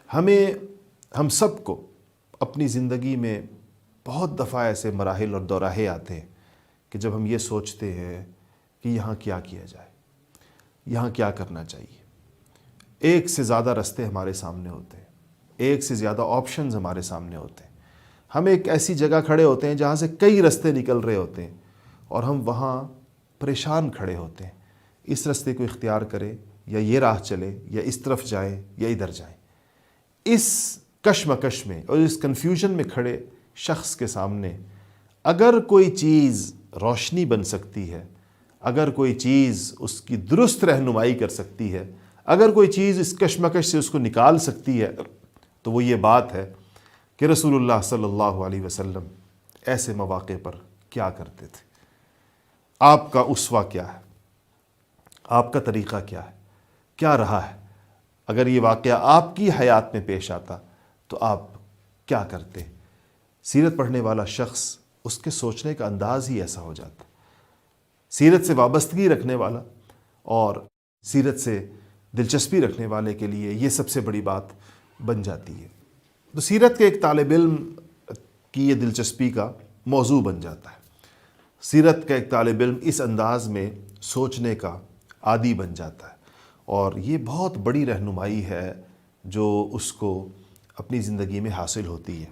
ہم سب کو اپنی زندگی میں بہت دفعہ ایسے مراحل اور دوراہے آتے ہیں کہ جب ہم یہ سوچتے ہیں کہ یہاں کیا کیا جائے، یہاں کیا کرنا چاہیے۔ ایک سے زیادہ راستے ہمارے سامنے ہوتے ہیں، ایک سے زیادہ آپشنز ہمارے سامنے ہوتے ہیں۔ ہم ایک ایسی جگہ کھڑے ہوتے ہیں جہاں سے کئی راستے نکل رہے ہوتے ہیں اور ہم وہاں پریشان کھڑے ہوتے ہیں، اس راستے کو اختیار کریں یا یہ راہ چلے یا اس طرف جائیں یا ادھر جائیں۔ اس کشمکش میں اور اس کنفیوژن میں کھڑے شخص کے سامنے اگر کوئی چیز روشنی بن سکتی ہے، اگر کوئی چیز اس کی درست رہنمائی کر سکتی ہے، اگر کوئی چیز اس کشمکش سے اس کو نکال سکتی ہے، تو وہ یہ بات ہے کہ رسول اللہ صلی اللہ علیہ وسلم ایسے مواقع پر کیا کرتے تھے۔ آپ کا اسوہ کیا ہے؟ آپ کا طریقہ کیا ہے؟ کیا رہا ہے؟ اگر یہ واقعہ آپ کی حیات میں پیش آتا تو آپ کیا کرتے؟ سیرت پڑھنے والا شخص، اس کے سوچنے کا انداز ہی ایسا ہو جاتا۔ سیرت سے وابستگی رکھنے والا اور سیرت سے دلچسپی رکھنے والے کے لیے یہ سب سے بڑی بات بن جاتی ہے۔ تو سیرت کے ایک طالب علم کی یہ دلچسپی کا موضوع بن جاتا ہے۔ سیرت کا ایک طالب علم اس انداز میں سوچنے کا عادی بن جاتا ہے، اور یہ بہت بڑی رہنمائی ہے جو اس کو اپنی زندگی میں حاصل ہوتی ہے۔